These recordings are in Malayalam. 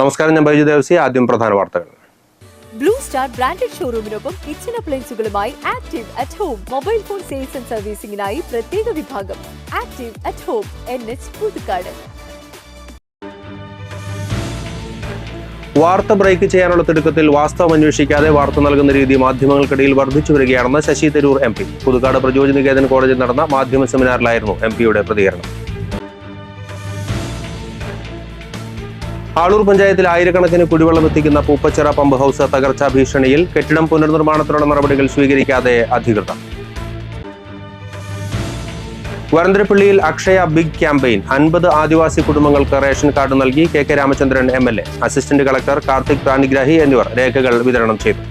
നമസ്കാരം, ഞാൻ ബൈജു ദേവസി. ആദ്യം പ്രധാന വാർത്തകൾ. ബ്ലൂ സ്റ്റാർ ബ്രാൻഡഡ് ഷോറൂമിനൊപ്പം കിച്ചൺ അപ്ലയൻസുകളുമായി active at home mobile phone sales and സർവീസിംഗിനായി പ്രത്യേക വിഭാഗം. Active at home, NH Puthukkad. വാർത്ത ബ്രേക്ക് ചെയ്യാനുള്ള തിടുക്കത്തിൽ വാസ്തവം അന്വേഷിക്കാതെ വാർത്ത നൽകുന്ന രീതി മാധ്യമങ്ങൾക്കിടയിൽ വർദ്ധിച്ചു വരികയാണെന്ന് ശശി തരൂർ MP. പുതുക്കാട് പ്രചോദ് നികേതൻ കോളേജിൽ നടന്ന മാധ്യമ സെമിനാറിലായിരുന്നു MP-യുടെ പ്രതികരണം. ആളൂർ പഞ്ചായത്തിൽ ആയിരക്കണക്കിന് കുടിവെള്ളം എത്തിക്കുന്ന പൂപ്പച്ചിറ പമ്പ് ഹൌസ് തകർച്ചാ ഭീഷണിയിൽ. കെട്ടിടം പുനർനിർമ്മാണത്തിനുള്ള നടപടികൾ സ്വീകരിക്കാതെ അധികൃതർ. വരന്തരപ്പള്ളിയിൽ അക്ഷയ ബിഗ് ക്യാമ്പയിൻ. 50 ആദിവാസി കുടുംബങ്ങൾക്ക് റേഷൻ കാർഡ് നൽകി KK Ramachandran MLA. Assistant collector Karthik Pranigrahi എന്നിവർ രേഖകൾ വിതരണം ചെയ്തു.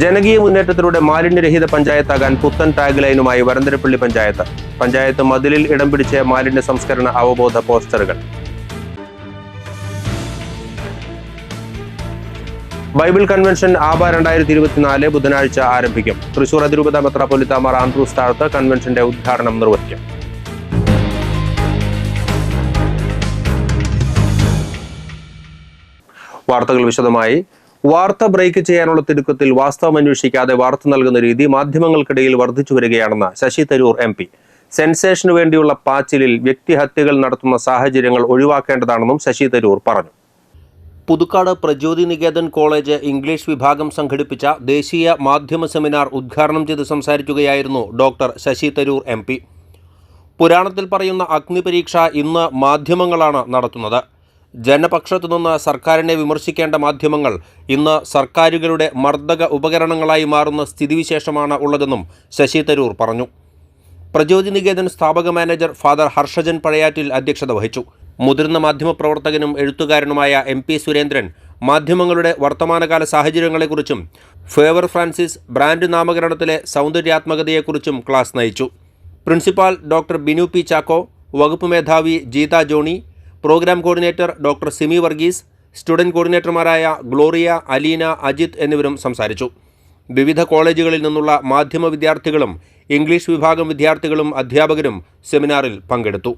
ജനകീയ മുന്നേറ്റത്തിലൂടെ മാലിന്യരഹിത പഞ്ചായത്താകാൻ പുത്തൻ ടാഗ് ലൈനുമായി വരന്തരപ്പള്ളി പഞ്ചായത്ത്. പഞ്ചായത്ത് മതിലിൽ ഇടം പിടിച്ച മാലിന്യ സംസ്കരണ അവബോധ പോസ്റ്ററുകൾ. ബൈബിൾ കൺവെൻഷൻ ആബ 2024 ബുധനാഴ്ച ആരംഭിക്കും. തൃശൂർ അതിരൂപത മെത്രാപ്പൊലീത്ത മാർ ആൻഡ്രൂസ് താഴത്ത് കൺവെൻഷന്റെ ഉദ്ഘാടനം നിർവഹിക്കും. വാർത്തകൾ വിശദമായി. വാർത്ത ബ്രേക്ക് ചെയ്യാനുള്ള തിടുക്കത്തിൽ വാസ്തവം അന്വേഷിക്കാതെ വാർത്ത നൽകുന്ന രീതി മാധ്യമങ്ങൾക്കിടയിൽ വർദ്ധിച്ചു വരികയാണെന്ന് ശശി തരൂർ MP. സെൻസേഷനു വേണ്ടിയുള്ള പാച്ചിലിൽ വ്യക്തിഹത്യകൾ നടത്തുന്ന സാഹചര്യങ്ങൾ ഒഴിവാക്കേണ്ടതാണെന്നും ശശി തരൂർ പറഞ്ഞു. പുതുക്കാട് പ്രചോദ് നികേതൻ കോളേജ് ഇംഗ്ലീഷ് വിഭാഗം സംഘടിപ്പിച്ച ദേശീയ മാധ്യമ സെമിനാർ ഉദ്ഘാടനം ചെയ്ത് സംസാരിക്കുകയായിരുന്നു ഡോക്ടർ ശശി തരൂർ MP. പുരാണത്തിൽ പറയുന്ന അഗ്നിപരീക്ഷ ഇന്ന് മാധ്യമങ്ങളാണ് നടത്തുന്നത്. ജനപക്ഷത്തു നിന്ന് സർക്കാരിനെ വിമർശിക്കേണ്ട മാധ്യമങ്ങൾ ഇന്ന് സർക്കാരുകളുടെ മർദ്ദക ഉപകരണങ്ങളായി മാറുന്ന സ്ഥിതിവിശേഷമാണ് ഉള്ളതെന്നും ശശി തരൂർ പറഞ്ഞു. പ്രചോദ് നികേതൻ സ്ഥാപക മാനേജർ ഫാദർ ഹർഷജൻ പഴയാറ്റിൽ അധ്യക്ഷത വഹിച്ചു. മുതിർന്ന മാധ്യമപ്രവർത്തകനും എഴുത്തുകാരനുമായ MP സുരേന്ദ്രൻ മാധ്യമങ്ങളുടെ വർത്തമാനകാല സാഹചര്യങ്ങളെക്കുറിച്ചും ഫേവർ ഫ്രാൻസിസ് ബ്രാൻഡ് നാമകരണത്തിലെ സൗന്ദര്യാത്മകതയെക്കുറിച്ചും ക്ലാസ് നയിച്ചു. Principal doctor Binu P Chacko, വകുപ്പ് മേധാവി Jeetha Johny, programme coordinator doctor Simi Varghese, student കോർഡിനേറ്റർമാരായ ഗ്ലോറിയ, അലീന, അജിത് എന്നിവരും സംസാരിച്ചു. വിവിധ കോളേജുകളിൽ നിന്നുള്ള മാധ്യമ വിദ്യാർത്ഥികളും ഇംഗ്ലീഷ് വിഭാഗം വിദ്യാർത്ഥികളും അധ്യാപകരും സെമിനാറിൽ പങ്കെടുത്തു.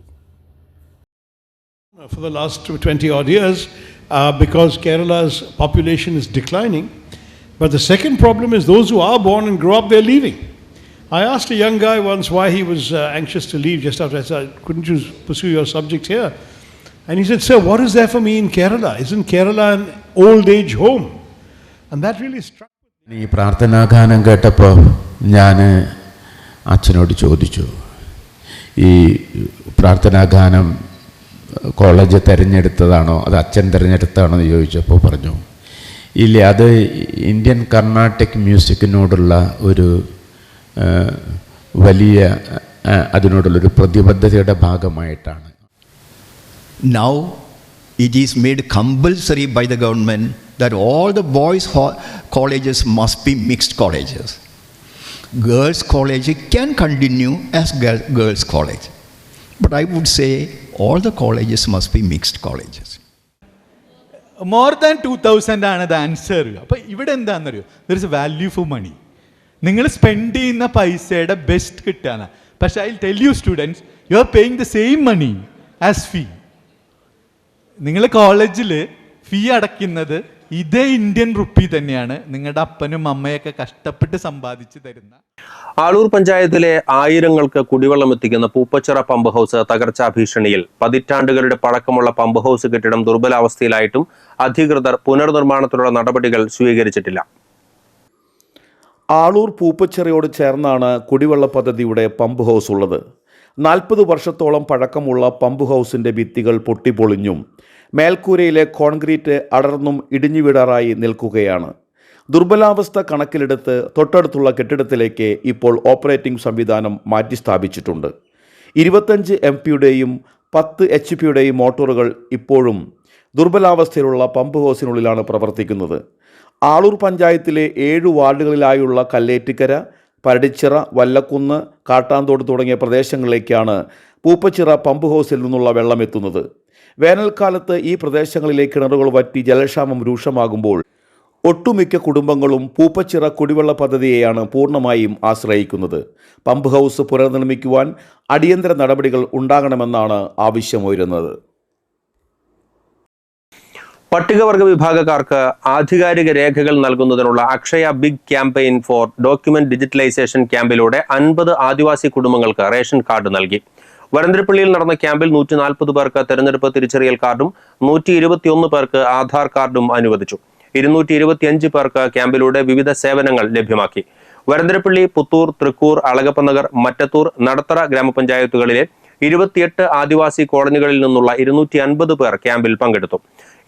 For the last 20 odd years, because Kerala's population is declining, but the second problem is those who are born and grow up, they're leaving. I asked a young guy once why he was anxious to leave just after I said, couldn't you pursue your subject here? And he said, sir, what is there for me in Kerala? Isn't Kerala an old age home? And that really struck me. ഈ പ്രാർത്ഥനാഗാനം കേട്ടപ്പോൾ ഞാൻ അച്ഛനോട് ചോദിച്ചു, ഈ പ്രാർത്ഥനാഗാനം കോളേജ് തിരഞ്ഞെടുത്തതാണോ അത് അച്ഛൻ തിരഞ്ഞെടുത്തതാണോ എന്ന് ചോദിച്ചപ്പോൾ പറഞ്ഞു, ഇല്ല, അത് ഇന്ത്യൻ കർണാട്ടിക് മ്യൂസിക്കിനോടുള്ള ഒരു വലിയ അതിനോടുള്ളൊരു പ്രതിബദ്ധതയുടെ ഭാഗമായിട്ടാണ്. Now it is made compulsory by the government that all the boys' colleges must be mixed colleges. Girls' college can continue as girls' college. But I would say all the colleges must be mixed colleges. More than 2,000 ആണ് the answer. അപ്പോൾ ഇവിടെ എന്താണെന്നറിയോ, there is a value for money. നിങ്ങൾ സ്പെൻഡ് ചെയ്യുന്ന പൈസയുടെ ബെസ്റ്റ് കിട്ടാനാണ്. പക്ഷേ I tell you students, you are paying the same money as fee. നിങ്ങൾ കോളേജിൽ ഫീ അടയ്ക്കുന്നത് ഇതേ ഇന്ത്യൻ റുപ്പി തന്നെയാണ്, നിങ്ങളുടെ അപ്പനും അമ്മയൊക്കെ കഷ്ടപ്പെട്ട് സമ്പാദിച്ച് തരുന്ന. ആളൂർ പഞ്ചായത്തിലെ ആയിരങ്ങൾക്ക് കുടിവെള്ളം എത്തിക്കുന്ന പൂപ്പച്ചിറ പമ്പ് ഹൌസ് തകർച്ചാ ഭീഷണിയിൽ. പതിറ്റാണ്ടുകളുടെ പഴക്കമുള്ള പമ്പ് ഹൌസ് കെട്ടിടം ദുർബലാവസ്ഥയിലായിട്ടും അധികൃതർ പുനർനിർമ്മാണത്തിനുള്ള നടപടികൾ സ്വീകരിച്ചിട്ടില്ല. ആളൂർ പൂപ്പച്ചിറയോട് ചേർന്നാണ് കുടിവെള്ള പദ്ധതിയുടെ പമ്പ് ഹൌസ് ഉള്ളത്. 40 വർഷത്തോളം പഴക്കമുള്ള പമ്പ് ഹൌസിൻ്റെ ഭിത്തികൾ പൊട്ടിപ്പൊളിഞ്ഞും മേൽക്കൂരയിലെ കോൺക്രീറ്റ് അടർന്നും ഇടിഞ്ഞു വീഴാറായി നിൽക്കുകയാണ്. ദുർബലാവസ്ഥ കണക്കിലെടുത്ത് തൊട്ടടുത്തുള്ള കെട്ടിടത്തിലേക്ക് ഇപ്പോൾ ഓപ്പറേറ്റിംഗ് സംവിധാനം മാറ്റി സ്ഥാപിച്ചിട്ടുണ്ട്. 25 MP-യുടെയും 10 HP-യുടെയും മോട്ടോറുകൾ ഇപ്പോഴും ദുർബലാവസ്ഥയിലുള്ള പമ്പ് ഹൗസിനുള്ളിലാണ് പ്രവർത്തിക്കുന്നത്. ആളൂർ പഞ്ചായത്തിലെ 7 വാർഡുകളിലായുള്ള കല്ലേറ്റിക്കര, പരടിച്ചിറ, വല്ലക്കുന്ന്, കാട്ടാന്തോട് തുടങ്ങിയ പ്രദേശങ്ങളിലേക്കാണ് പൂപ്പച്ചിറ പമ്പ് ഹൗസിൽ നിന്നുള്ള വെള്ളം എത്തുന്നത്. വേനൽക്കാലത്ത് ഈ പ്രദേശങ്ങളിലെ കിണറുകൾ വറ്റി ജലക്ഷാമം രൂക്ഷമാകുമ്പോൾ ഒട്ടുമിക്ക കുടുംബങ്ങളും പൂപ്പച്ചിറ കുടിവെള്ള പദ്ധതിയെയാണ് പൂർണ്ണമായും ആശ്രയിക്കുന്നത്. പമ്പ് ഹൗസ് പുനർനിർമ്മിക്കുവാൻ അടിയന്തര നടപടികൾ ഉണ്ടാകണമെന്നാണ് ആവശ്യമുയരുന്നത്. പട്ടികവർഗ വിഭാഗക്കാർക്ക് ആധികാരിക രേഖകൾ നൽകുന്നതിനുള്ള Akshaya big campaign for document digitalisation ക്യാമ്പിലൂടെ 50 ആദിവാസി കുടുംബങ്ങൾക്ക് റേഷൻ കാർഡ് നൽകി. വരന്തരപ്പള്ളിയിൽ നടന്ന ക്യാമ്പിൽ 140 പേർക്ക് തെരഞ്ഞെടുപ്പ് തിരിച്ചറിയൽ കാർഡും 121 പേർക്ക് ആധാർ കാർഡും അനുവദിച്ചു. 225 പേർക്ക് ക്യാമ്പിലൂടെ വിവിധ സേവനങ്ങൾ ലഭ്യമാക്കി. വരന്തരപ്പള്ളി, പുത്തൂർ, തൃക്കൂർ, അളഗപ്പനഗർ, മറ്റത്തൂർ, നടത്തറ ഗ്രാമപഞ്ചായത്തുകളിലെ 28 ആദിവാസി കോളനികളിൽ നിന്നുള്ള 250 പേർ ക്യാമ്പിൽ പങ്കെടുത്തു.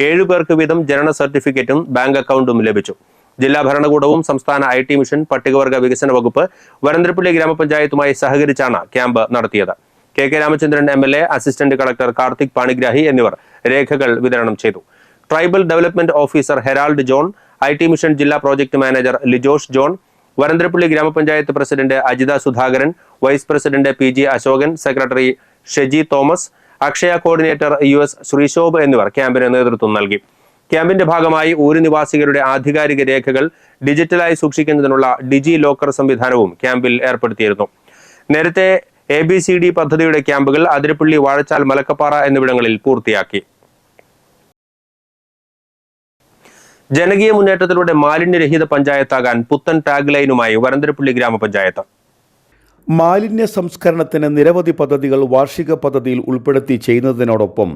7 പേർക്ക് വീതം ജനന സർട്ടിഫിക്കറ്റും ബാങ്ക് അക്കൗണ്ടും ലഭിച്ചു. ജില്ലാ ഭരണകൂടവും സംസ്ഥാന IT മിഷൻ, പട്ടികവർഗ വികസന വകുപ്പ്, വരന്തരപ്പള്ളി ഗ്രാമപഞ്ചായത്തുമായി സഹകരിച്ചാണ് ക്യാമ്പ് നടത്തിയത്. KK Ramachandran MLA, assistant collector Karthik Panigrahi എന്നിവർ രേഖകൾ വിതരണം ചെയ്തു. Tribal development officer Harold John, IT mission ജില്ലാ പ്രോജക്ട് മാനേജർ ലിജോഷ് ജോൺ, വരന്തരപ്പള്ളി ഗ്രാമപഞ്ചായത്ത് president Ajitha Sudhakaran, vice president PG Ashokan, secretary Sheji Thomas, Akshaya coordinator US Sreeshobh എന്നിവർ ക്യാമ്പിന് നേതൃത്വം നൽകി. ക്യാമ്പിന്റെ ഭാഗമായി ഊര് നിവാസികളുടെ ആധികാരിക രേഖകൾ ഡിജിറ്റലായി സൂക്ഷിക്കുന്നതിനുള്ള ഡിജി ലോക്കർ സംവിധാനവും ക്യാമ്പിൽ ഏർപ്പെടുത്തിയിരുന്നു. നേരത്തെ ABCD പദ്ധതിയുടെ ക്യാമ്പുകൾ അതിരപ്പള്ളി, വാഴച്ചാൽ, മലക്കപ്പാറ എന്നിവിടങ്ങളിൽ പൂർത്തിയാക്കി. ജനകീയ മുന്നേറ്റത്തിലൂടെ മാലിന്യരഹിത പഞ്ചായത്താകാൻ പുത്തൻ ടാഗ് ലൈനുമായി വരന്തരപ്പള്ളി ഗ്രാമപഞ്ചായത്ത്. മാലിന്യ സംസ്കരണത്തിന് നിരവധി പദ്ധതികൾ വാർഷിക പദ്ധതിയിൽ ഉൾപ്പെടുത്തി ചെയ്യുന്നതിനോടൊപ്പം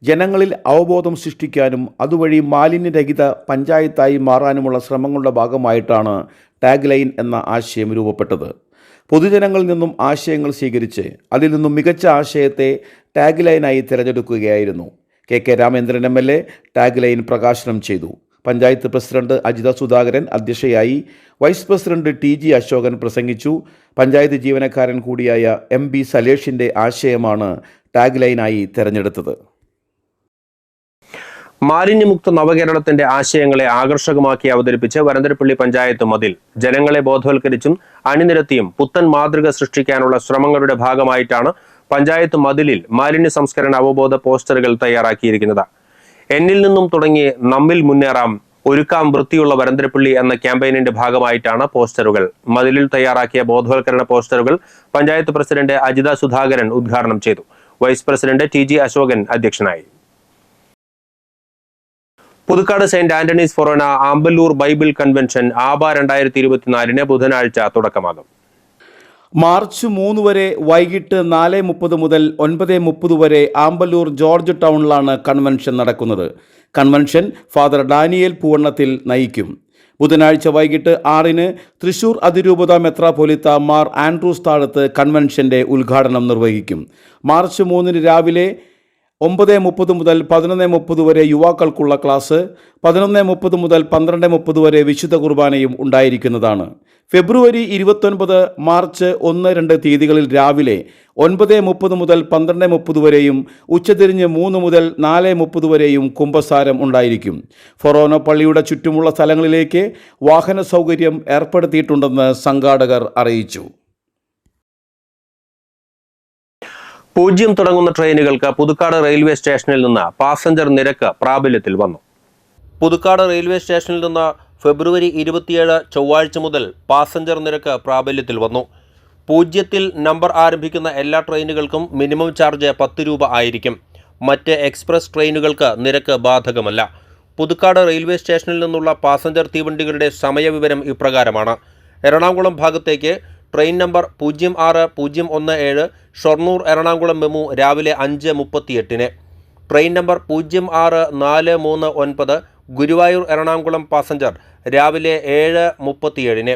ജനങ്ങളിൽ അവബോധം സൃഷ്ടിക്കാനും അതുവഴി മാലിന്യരഹിത പഞ്ചായത്തായി മാറാനുമുള്ള ശ്രമങ്ങളുടെ ഭാഗമായിട്ടാണ് ടാഗ് ലൈൻ എന്ന ആശയം രൂപപ്പെട്ടത്. പൊതുജനങ്ങളിൽ നിന്നും ആശയങ്ങൾ സ്വീകരിച്ച് അതിൽ നിന്നും മികച്ച ആശയത്തെ ടാഗ് ലൈനായി തിരഞ്ഞെടുക്കുകയായിരുന്നു. KK Ramendran MLA tag line പ്രകാശനം ചെയ്തു. പഞ്ചായത്ത് പ്രസിഡന്റ് അജിത സുധാകരൻ അധ്യക്ഷയായി. വൈസ് പ്രസിഡന്റ് TG അശോകൻ പ്രസംഗിച്ചു. പഞ്ചായത്ത് ജീവനക്കാരൻ കൂടിയായ MB സലേഷിന്റെ ആശയമാണ് ടാഗ് ലൈനായി തെരഞ്ഞെടുത്തത്. മാലിന്യമുക്ത നവകേരളത്തിന്റെ ആശയങ്ങളെ ആകർഷകമാക്കി അവതരിപ്പിച്ച് വരന്തരപ്പള്ളി പഞ്ചായത്ത് മതിൽ ജനങ്ങളെ ബോധവൽക്കരിച്ചും അണിനിരത്തിയും പുത്തൻ മാതൃക സൃഷ്ടിക്കാനുള്ള ശ്രമങ്ങളുടെ ഭാഗമായിട്ടാണ് പഞ്ചായത്ത് മതിലിൽ മാലിന്യ സംസ്കരണ അവബോധ പോസ്റ്ററുകൾ തയ്യാറാക്കിയിരിക്കുന്നത്. എന്നിൽ നിന്നും തുടങ്ങി നമ്മിൽ മുന്നേറാം, ഒരുക്കാം വൃത്തിയുള്ള വരന്തരപ്പള്ളി എന്ന ക്യാമ്പയിനിന്റെ ഭാഗമായിട്ടാണ് പോസ്റ്ററുകൾ. മതിലിൽ തയ്യാറാക്കിയ ബോധവൽക്കരണ പോസ്റ്ററുകൾ പഞ്ചായത്ത് പ്രസിഡന്റ് അജിത സുധാകരൻ ഉദ്ഘാടനം ചെയ്തു. വൈസ് പ്രസിഡന്റ് TG അശോകൻ അധ്യക്ഷനായി. പുതുക്കാട് സെന്റ് ആന്റണീസ് ഫൊറോന ആമ്പല്ലൂർ ബൈബിൾ കൺവെൻഷൻ ആബ 2024 ബുധനാഴ്ച തുടക്കമാകും. മാർച്ച് 3 വരെ വൈകിട്ട് 4:30 മുതൽ 9:30 വരെ ആമ്പല്ലൂർ ജോർജ് ടൗണിലാണ് കൺവെൻഷൻ നടക്കുന്നത്. കൺവെൻഷൻ ഫാദർ ഡാനിയേൽ പൂവണ്ണത്തിൽ നയിക്കും. ബുധനാഴ്ച വൈകിട്ട് 6-ന് തൃശൂർ അതിരൂപത മെത്രാപ്പൊലീത്ത മാർ ആൻഡ്രൂസ് താഴത്ത് കൺവെൻഷന്റെ ഉദ്ഘാടനം നിർവഹിക്കും. മാർച്ച് 3-ന് രാവിലെ 9:30 മുതൽ 11:30 വരെ യുവാക്കൾക്കുള്ള ക്ലാസ്, 11:30 മുതൽ 12:30 വരെ വിശുദ്ധ കുർബാനയും ഉണ്ടായിരിക്കുന്നതാണ്. ഫെബ്രുവരി 29, മാർച്ച് 1, 2 തീയതികളിൽ രാവിലെ 9:30 മുതൽ 12:30 വരെയും ഉച്ചതിരിഞ്ഞ് 3 മുതൽ 4:30 വരെയും കുമ്പസാരം ഉണ്ടായിരിക്കും. ഫൊറോന പള്ളിയുടെ ചുറ്റുമുള്ള സ്ഥലങ്ങളിലേക്ക് വാഹന സൗകര്യം ഏർപ്പെടുത്തിയിട്ടുണ്ടെന്ന് സംഘാടകർ അറിയിച്ചു. 0 തുടങ്ങുന്ന ട്രെയിനുകൾക്ക് പുതുക്കാട് റെയിൽവേ സ്റ്റേഷനിൽ നിന്ന് പാസഞ്ചർ നിരക്ക് പ്രാബല്യത്തിൽ വന്നു. പുതുക്കാട് റെയിൽവേ സ്റ്റേഷനിൽ നിന്ന് ഫെബ്രുവരി 27 ചൊവ്വാഴ്ച മുതൽ പാസഞ്ചർ നിരക്ക് പ്രാബല്യത്തിൽ വന്നു. 0 നമ്പർ ആരംഭിക്കുന്ന എല്ലാ ട്രെയിനുകൾക്കും മിനിമം ചാർജ് 10 രൂപ ആയിരിക്കും. മറ്റ് എക്സ്പ്രസ് ട്രെയിനുകൾക്ക് നിരക്ക് ബാധകമല്ല. പുതുക്കാട് റെയിൽവേ സ്റ്റേഷനിൽ നിന്നുള്ള പാസഞ്ചർ തീവണ്ടികളുടെ സമയവിവരം ഇപ്രകാരമാണ്. എറണാകുളം ഭാഗത്തേക്ക് train number 06017 Shoranur Ernakulam MEMU രാവിലെ 5:38. Train number 06439 Guruvayur Ernakulam passenger രാവിലെ 7:37.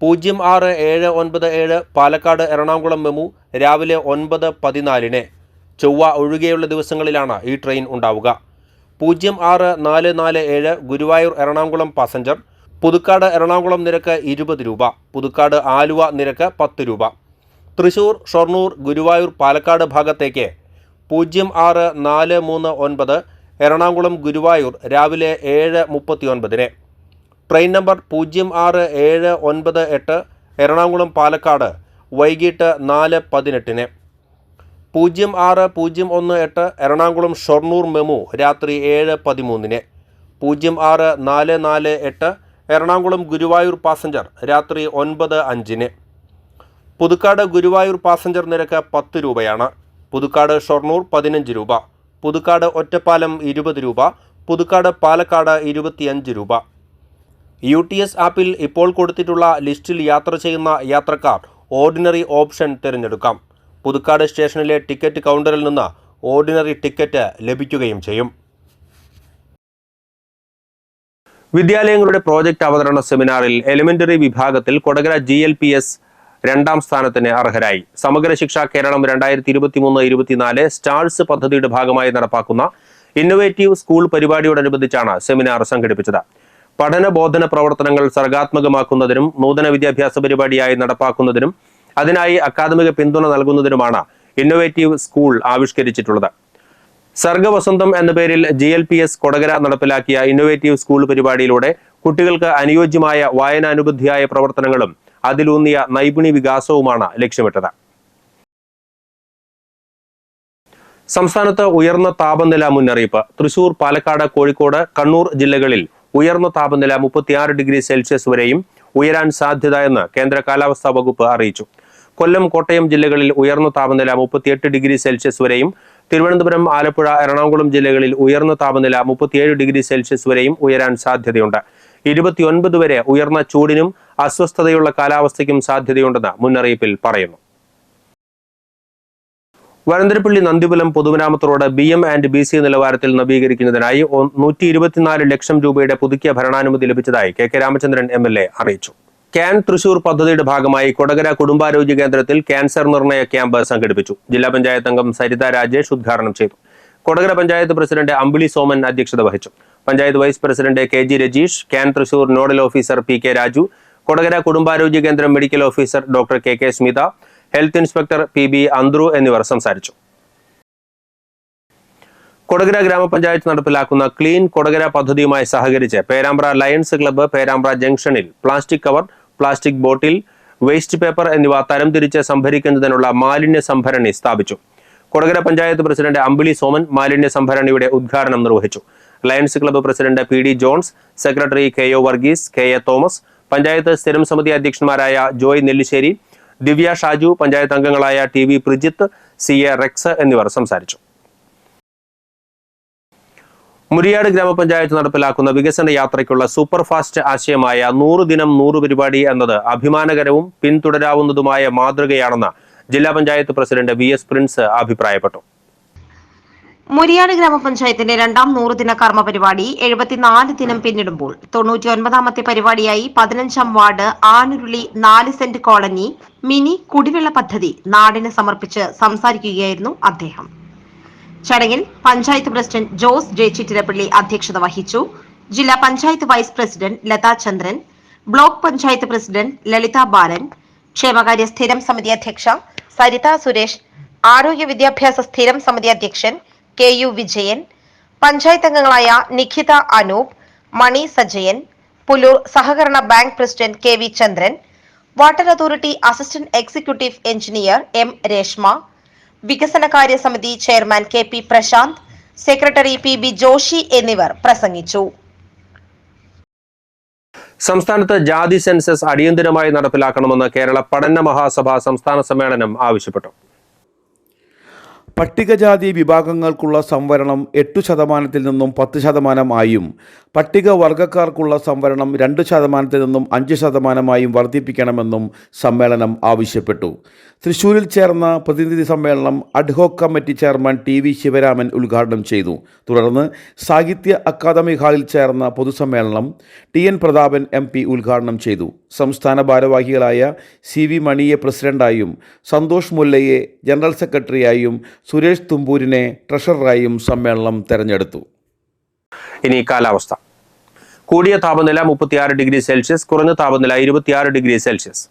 06797 പാലക്കാട് എറണാകുളം മെമു രാവിലെ 9:14. ചൊവ്വ ഒഴികെയുള്ള ദിവസങ്ങളിലാണ് ഈ ട്രെയിൻ ഉണ്ടാവുക. 06447 ഗുരുവായൂർ എറണാകുളം പാസഞ്ചർ പുതുക്കാട് എറണാകുളം നിരക്ക് 20 രൂപ. പുതുക്കാട് ആലുവ നിരക്ക് 10 രൂപ. തൃശൂർ, ഷൊർണൂർ, ഗുരുവായൂർ, പാലക്കാട് ഭാഗത്തേക്ക് 06439 എറണാകുളം ഗുരുവായൂർ രാവിലെ 7:39. ട്രെയിൻ നമ്പർ 06798 എറണാകുളം പാലക്കാട് വൈകിട്ട് 4:18. 06018 എറണാകുളം ഷൊർണൂർ മെമു രാത്രി 7:13. 06448 എറണാകുളം ഗുരുവായൂർ പാസഞ്ചർ രാത്രി 9:05. പുതുക്കാട് ഗുരുവായൂർ പാസഞ്ചർ നിരക്ക് 10 രൂപയാണ്. പുതുക്കാട് ഷൊർണൂർ 15 രൂപ. പുതുക്കാട് ഒറ്റപ്പാലം 20 രൂപ. പുതുക്കാട് പാലക്കാട് 25 രൂപ. UTS ആപ്പിൽ ഇപ്പോൾ കൊടുത്തിട്ടുള്ള ലിസ്റ്റിൽ യാത്ര ചെയ്യുന്ന യാത്രക്കാർ ഓർഡിനറി ഓപ്ഷൻ തിരഞ്ഞെടുക്കാം. പുതുക്കാട് സ്റ്റേഷനിലെ ടിക്കറ്റ് കൗണ്ടറിൽ നിന്ന് ഓർഡിനറി ടിക്കറ്റ് ലഭിക്കുകയും ചെയ്യും. വിദ്യാലയങ്ങളുടെ പ്രോജക്റ്റ് അവതരണ സെമിനാറിൽ എലിമെന്ററി വിഭാഗത്തിൽ കൊടകര GLPS 2ാം സ്ഥാനത്തിന് അർഹരായി. സമഗ്ര ശിക്ഷ കേരളം 2023-24 സ്റ്റാർസ് പദ്ധതിയുടെ ഭാഗമായി നടപ്പാക്കുന്ന ഇന്നോവേറ്റീവ് സ്കൂൾ പരിപാടിയോടനുബന്ധിച്ചാണ് സെമിനാർ സംഘടിപ്പിച്ചത്. പഠന ബോധന പ്രവർത്തനങ്ങൾ സർഗാത്മകമാക്കുന്നതിനും നൂതന വിദ്യാഭ്യാസ പരിപാടിയായി നടപ്പാക്കുന്നതിനും അതിനായി അക്കാദമിക പിന്തുണ നൽകുന്നതിനുമാണ് ഇന്നോവേറ്റീവ് സ്കൂൾ ആവിഷ്കരിച്ചിട്ടുള്ളത്. സർഗവസന്തം എന്ന പേരിൽ GLPS കൊടകര നടപ്പിലാക്കിയ ഇന്നോവേറ്റീവ് സ്കൂൾ പരിപാടിയിലൂടെ കുട്ടികൾക്ക് അനുയോജ്യമായ വായനാനുബന്ധിയായ പ്രവർത്തനങ്ങളും അതിലൂന്നിയ നൈപുണ്യ വികാസവുമാണ് ലക്ഷ്യമിട്ടത്. സംസ്ഥാനത്ത് ഉയർന്ന താപനില മുന്നറിയിപ്പ്. തൃശൂർ, പാലക്കാട്, കോഴിക്കോട്, കണ്ണൂർ ജില്ലകളിൽ ഉയർന്ന താപനില 36 ഡിഗ്രി സെൽഷ്യസ് വരെയും ഉയരാൻ സാധ്യത എന്ന് കേന്ദ്ര കാലാവസ്ഥാ വകുപ്പ് അറിയിച്ചു. കൊല്ലം, കോട്ടയം ജില്ലകളിൽ ഉയർന്ന താപനില 38 ഡിഗ്രി സെൽഷ്യസ് വരെയും തിരുവനന്തപുരം, ആലപ്പുഴ, എറണാകുളം ജില്ലകളിൽ ഉയർന്ന താപനില 37 ഡിഗ്രി സെൽഷ്യസ് വരെയും ഉയരാൻ സാധ്യതയുണ്ട്. 29 വരെ ഉയർന്ന ചൂടിനും അസ്വസ്ഥതയുള്ള കാലാവസ്ഥയ്ക്കും സാധ്യതയുണ്ടെന്ന് മുന്നറിയിപ്പിൽ പറയുന്നു. വരന്തരപ്പള്ളി നന്ദിപുലം പൊതുമരാമത്ത് റോഡ് BM&BC നിലവാരത്തിൽ നവീകരിക്കുന്നതിനായി 124 ലക്ഷം രൂപയുടെ പുതുക്കിയ ഭരണാനുമതി ലഭിച്ചതായി KK രാമചന്ദ്രൻ MLA അറിയിച്ചു. ക്യാൻ തൃശൂർ പദ്ധതിയുടെ ഭാഗമായി കൊടകര കുടുംബാരോഗ്യ കേന്ദ്രത്തിൽ ക്യാൻസർ നിർണയ ക്യാമ്പ് സംഘടിപ്പിച്ചു. ജില്ലാ പഞ്ചായത്ത് അംഗം സരിത രാജേഷ് ഉദ്ഘാടനം ചെയ്തു. കൊടകര പഞ്ചായത്ത് പ്രസിഡന്റ് അമ്പിളി സോമൻ അധ്യക്ഷത വഹിച്ചു. Panchayat vice president KG Rajeesh, CAN Thrissur nodal officer PK Raju, Kodakara കുടുംബാരോഗ്യ കേന്ദ്രം medical officer doctor KK Smitha, health inspector PB Anthru എന്നിവർ സംസാരിച്ചു. കൊടകര ഗ്രാമപഞ്ചായത്ത് നടപ്പിലാക്കുന്ന ക്ലീൻ കൊടകര പദ്ധതിയുമായി സഹകരിച്ച് പേരാമ്പ്ര ലയൺസ് ക്ലബ്ബ് പേരാമ്പ്ര ജംഗ്ഷനിൽ plastic cover, plastic bottle, waste paper എന്നിവ തരംതിരിച്ച് സംഭരിക്കുന്നതിനുള്ള മാലിന്യ സംഭരണി സ്ഥാപിച്ചു. കൊടകര പഞ്ചായത്ത് പ്രസിഡന്റ് അമ്പിളി സോമൻ മാലിന്യ സംഭരണിയുടെ ഉദ്ഘാടനം നിർവഹിച്ചു. Lions club president PD Jones, secretary KO Varghese, KA Thomas, panchayat സ്ഥിരം സമിതി അധ്യക്ഷന്മാരായ ജോയ് നെല്ലിശ്ശേരി, ദിവ്യ ഷാജു, പഞ്ചായത്ത് അംഗങ്ങളായ TV പ്രിജിത്ത്, CA റെക്സ് എന്നിവർ സംസാരിച്ചു. മുരിയാട് ഗ്രാമപഞ്ചായത്ത് നടപ്പിലാക്കുന്ന വികസന യാത്രയ്ക്കുള്ള സൂപ്പർ ഫാസ്റ്റ് ആശയമായ 100 ദിനം 100 പരിപാടി എന്നത് അഭിമാനകരവും പിന്തുടരാവുന്നതുമായ മാതൃകയാണെന്ന് ജില്ലാ പഞ്ചായത്ത് പ്രസിഡന്റ് VS പ്രിൻസ് അഭിപ്രായപ്പെട്ടു. മുരിയാട് ഗ്രാമപഞ്ചായത്തിന്റെ 2ാം 100 ദിന കർമ്മ പരിപാടി 74 ദിനം പിന്നിടുമ്പോൾ 99ാമത്തെ പരിപാടിയായി 15ാം വാർഡ് ആനുരുളി 4 സെന്റ് കോളനി മിനി കുടിവെള്ള പദ്ധതി നാടിന് സമർപ്പിച്ച് സംസാരിക്കുകയായിരുന്നു അദ്ദേഹം. ചടങ്ങിൽ പഞ്ചായത്ത് പ്രസിഡന്റ് ജോസ് J. ചിറ്റിരപ്പള്ളി അധ്യക്ഷത വഹിച്ചു. ജില്ലാ പഞ്ചായത്ത് വൈസ് പ്രസിഡന്റ് ലതാ ചന്ദ്രൻ, ബ്ലോക്ക് പഞ്ചായത്ത് പ്രസിഡന്റ് ലളിത ബാലൻ, ക്ഷേമകാര്യ സ്ഥിരം സമിതി അധ്യക്ഷ സരിത സുരേഷ്, ആരോഗ്യ വിദ്യാഭ്യാസ സ്ഥിരം സമിതി അധ്യക്ഷൻ KU വിജയൻ, പഞ്ചായത്ത് അംഗങ്ങളായ നിഖിത അനൂപ്, മണി സജയൻ, പുലൂർ സഹകരണ bank president KV Chandran, water authority assistant executive engineer M. Reshma, വികസനകാര്യ സമിതി chairman KP Prashanth, secretary PB Joshy എന്നിവർ പ്രസംഗിച്ചു. സംസ്ഥാനത്ത് ജാതി സെൻസസ് അടിയന്തരമായി നടപ്പിലാക്കണമെന്ന് കേരള പഠന മഹാസഭ സംസ്ഥാന സമ്മേളനം ആവശ്യപ്പെട്ടു. പട്ടികജാതി വിഭാഗങ്ങൾക്കുള്ള സംവരണം 8% നിന്നും 10% ആയും പട്ടികവർഗക്കാർക്കുള്ള സംവരണം 2% നിന്നും 5% ആയും വർദ്ധിപ്പിക്കണമെന്നും സമ്മേളനം ആവശ്യപ്പെട്ടു. തൃശ്ശൂരിൽ ചേർന്ന പ്രതിനിധി സമ്മേളനം ad hoc committee chairman TV Sivaraman ഉദ്ഘാടനം ചെയ്തു. തുടർന്ന് സാഹിത്യ അക്കാദമി ഹാളിൽ ചേർന്ന പൊതുസമ്മേളനം TN പ്രതാപൻ MP ഉദ്ഘാടനം ചെയ്തു. സംസ്ഥാന ഭാരവാഹികളായ CV മണിയെ പ്രസിഡന്റായും സന്തോഷ് മുല്ലയെ ജനറൽ സെക്രട്ടറിയായും സുരേഷ് തുമ്പൂരിനെ ട്രഷററായും സമ്മേളനം തെരഞ്ഞെടുത്തു. ഇനി കാലാവസ്ഥ. കൂടിയ താപനില 36 ഡിഗ്രി സെൽഷ്യസ്, കുറഞ്ഞ താപനില 26 ഡിഗ്രി സെൽഷ്യസ്.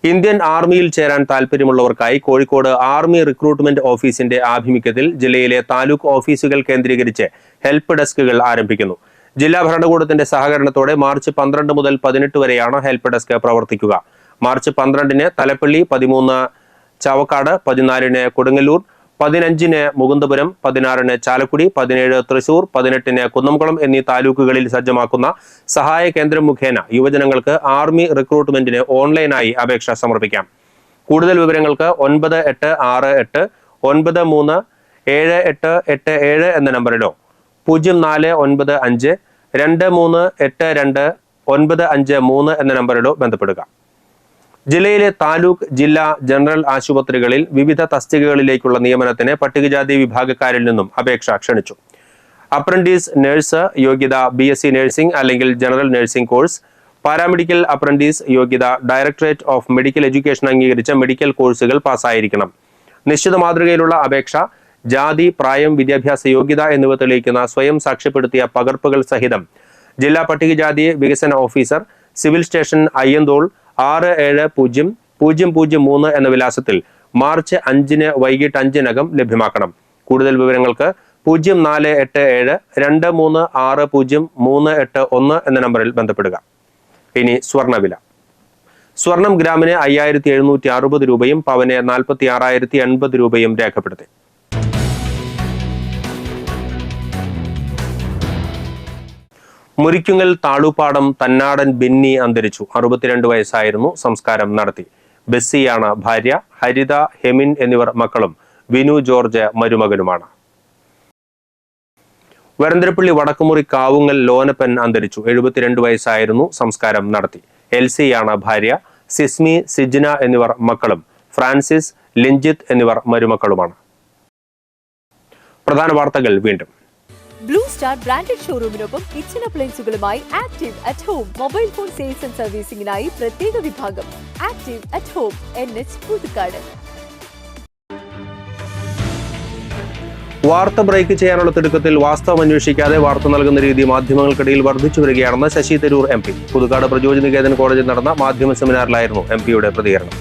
ഇന്ത്യൻ ആർമിയിൽ ചേരാൻ താൽപ്പര്യമുള്ളവർക്കായി കോഴിക്കോട് ആർമി റിക്രൂട്ട്മെന്റ് ഓഫീസിന്റെ ആഭിമുഖ്യത്തിൽ ജില്ലയിലെ താലൂക്ക് ഓഫീസുകൾ കേന്ദ്രീകരിച്ച് ഹെൽപ്പ് ഡെസ്കുകൾ ആരംഭിക്കുന്നു. ജില്ലാ ഭരണകൂടത്തിന്റെ സഹകരണത്തോടെ മാർച്ച് 12 മുതൽ 18 വരെയാണ് ഹെൽപ്പ് ഡെസ്ക് പ്രവർത്തിക്കുക. മാർച്ച് 12-ന് തലപ്പള്ളി, 13 ചാവക്കാട്, 14-ന് കൊടുങ്ങല്ലൂർ, 15-ന് മുകുന്ദപുരം, 16-ന് ചാലക്കുടി, 17 തൃശൂർ, 18-ന് കുന്നംകുളം എന്നീ താലൂക്കുകളിൽ സജ്ജമാക്കുന്ന സഹായ കേന്ദ്രം മുഖേന യുവജനങ്ങൾക്ക് ആർമി റിക്രൂട്ട്മെന്റിന് ഓൺലൈനായി അപേക്ഷ സമർപ്പിക്കാം. കൂടുതൽ വിവരങ്ങൾക്ക് 9868937887 എന്ന നമ്പറിലോ 049523829553 എന്ന നമ്പറിലോ ബന്ധപ്പെടുക. ജില്ലയിലെ താലൂക്ക്, ജില്ലാ, ജനറൽ ആശുപത്രികളിൽ വിവിധ തസ്തികകളിലേക്കുള്ള നിയമനത്തിന് പട്ടികജാതി വിഭാഗക്കാരിൽ നിന്നും അപേക്ഷ ക്ഷണിച്ചു. അപ്രന്റീസ് നഴ്സ് യോഗ്യത BSc നഴ്സിംഗ് അല്ലെങ്കിൽ general nursing course, paramedical apprentice യോഗ്യത ഡയറക്ടറേറ്റ് ഓഫ് മെഡിക്കൽ എഡ്യൂക്കേഷൻ അംഗീകരിച്ച മെഡിക്കൽ കോഴ്സുകൾ പാസ്സായിരിക്കണം. നിശ്ചിത മാതൃകയിലുള്ള അപേക്ഷ ജാതി, പ്രായം, വിദ്യാഭ്യാസ യോഗ്യത എന്നിവ തെളിയിക്കുന്ന സ്വയം സാക്ഷ്യപ്പെടുത്തിയ പകർപ്പുകൾ സഹിതം ജില്ലാ പട്ടികജാതി വികസന ഓഫീസർ, സിവിൽ സ്റ്റേഷൻ, അയ്യന്തോൾ 670003 എന്ന വിലാസത്തിൽ മാർച്ച് 5 വൈകിട്ട് 5 ലഭ്യമാക്കണം. കൂടുതൽ വിവരങ്ങൾക്ക് 0472360381 എന്ന നമ്പറിൽ ബന്ധപ്പെടുക. ഇനി സ്വർണ്ണവില. സ്വർണം ഗ്രാമിന് 5760 രൂപയും പവന് 46,080 രൂപയും രേഖപ്പെടുത്തി. മുരിക്കുങ്ങൽ താളൂപ്പാടം തന്നാടൻ ബിന്നി അന്തരിച്ചു. 62 വയസ്സായിരുന്നു. സംസ്കാരം നടത്തി. ബെസ്സിയാണ് ഭാര്യ. ഹരിത, ഹെമിൻ എന്നിവർ മക്കളും. വിനു ജോർജ് മരുമകനുമാണ്. വരന്തരപ്പള്ളി വടക്കുമുറി കാവുങ്ങൽ ലോനപ്പൻ അന്തരിച്ചു. 72 വയസ്സായിരുന്നു. സംസ്കാരം നടത്തി. എൽസിയാണ് ഭാര്യ. സിസ്മി, സിജ്ന എന്നിവർ മക്കളും. ഫ്രാൻസിസ്, ലിഞ്ചിത്ത് എന്നിവർ മരുമക്കളുമാണ്. പ്രധാന വാർത്തകൾ വീണ്ടും. ബ്ലൂ സ്റ്റാർ ബ്രാൻഡഡ് ഷോറൂമിനൊപ്പം കിച്ചൺ അപ്ലയൻസുകളുമായി active at home mobile phone sales and സർവീസിംഗിനായി പ്രത്യേക വിഭാഗം. Active at home, NH Puthukkad. വാർത്ത ബ്രേക്ക് ചെയ്യാനുള്ള തിടുക്കത്തിൽ വാസ്തവം അന്വേഷിക്കാതെ വാർത്ത നൽകുന്ന രീതി മാധ്യമങ്ങൾക്കിടയിൽ വർദ്ധിച്ചു വരികയാണെന്ന് ശശി തരൂർ MP. പുതുക്കാട് പ്രചോദനികേതൻ കോളേജിൽ നടന്ന മാധ്യമ സെമിനാറിലായിരുന്നു MP-യുടെ പ്രതികരണം.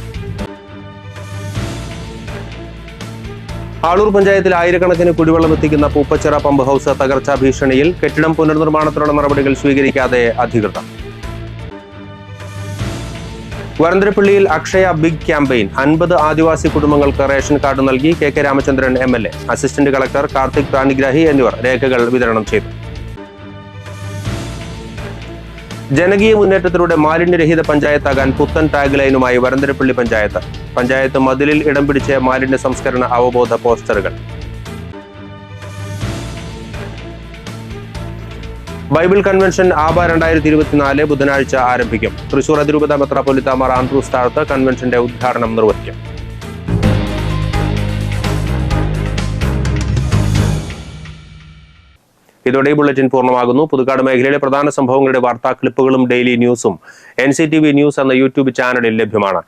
ആളൂർ പഞ്ചായത്തിൽ ആയിരക്കണക്കിന് കുടിവെള്ളം എത്തിക്കുന്ന പൂപ്പച്ചിറ പമ്പ് ഹൌസ് തകർച്ചാ ഭീഷണിയിൽ. കെട്ടിടം പുനർനിർമ്മാണത്തിനുള്ള നടപടികൾ സ്വീകരിക്കാതെ അധികൃതർ. വരന്തരപ്പള്ളിയിൽ അക്ഷയ ബിഗ് ക്യാമ്പയിൻ. 50 ആദിവാസി കുടുംബങ്ങൾക്ക് റേഷൻ കാർഡ് നൽകി. KK Ramachandran MLA, assistant collector Karthik Pranigrahi എന്നിവർ രേഖകൾ വിതരണം ചെയ്തു. ജനകീയ മുന്നേറ്റത്തിലൂടെ മാലിന്യരഹിത പഞ്ചായത്താകാൻ പുത്തൻ ടാഗ് ലൈനുമായി വരന്തരപ്പള്ളി പഞ്ചായത്ത്. പഞ്ചായത്ത് മതിലിൽ ഇടം പിടിച്ച മാലിന്യ സംസ്കരണ അവബോധ പോസ്റ്ററുകൾ. ബൈബിൾ കൺവെൻഷൻ ആബ 2024 ബുധനാഴ്ച ആരംഭിക്കും. തൃശൂർ അതിരൂപത മെത്രാപ്പൊലീത്ത മാർ ആൻഡ്രൂസ് താഴത്ത് കൺവെൻഷന്റെ ഉദ്ഘാടനം നിർവഹിക്കും. ഇതോടെ ഈ ബുള്ളറ്റിൻ പൂർണ്ണമാകുന്നു. പുതുക്കാട് മേഖലയിലെ പ്രധാന സംഭവങ്ങളുടെ വാർത്താ ക്ലിപ്പുകളും ഡെയിലി ന്യൂസും NCTV ന്യൂസ് എന്ന യൂട്യൂബ് ചാനലിൽ ലഭ്യമാണ്.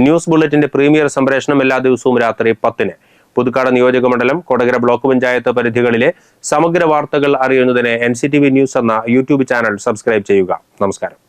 ന്യൂസ് ബുള്ളറ്റിന്റെ പ്രീമിയർ സംപ്രേഷണം എല്ലാ ദിവസവും രാത്രി 10-ന്. പുതുക്കാട് നിയോജക മണ്ഡലം, കൊടകര ബ്ലോക്ക് പഞ്ചായത്ത് പരിധികളിലെ സമഗ്ര വാർത്തകൾ അറിയുന്നതിന് NCTV ന്യൂസ് എന്ന യൂട്യൂബ് ചാനൽ സബ്സ്ക്രൈബ് ചെയ്യുക. നമസ്കാരം.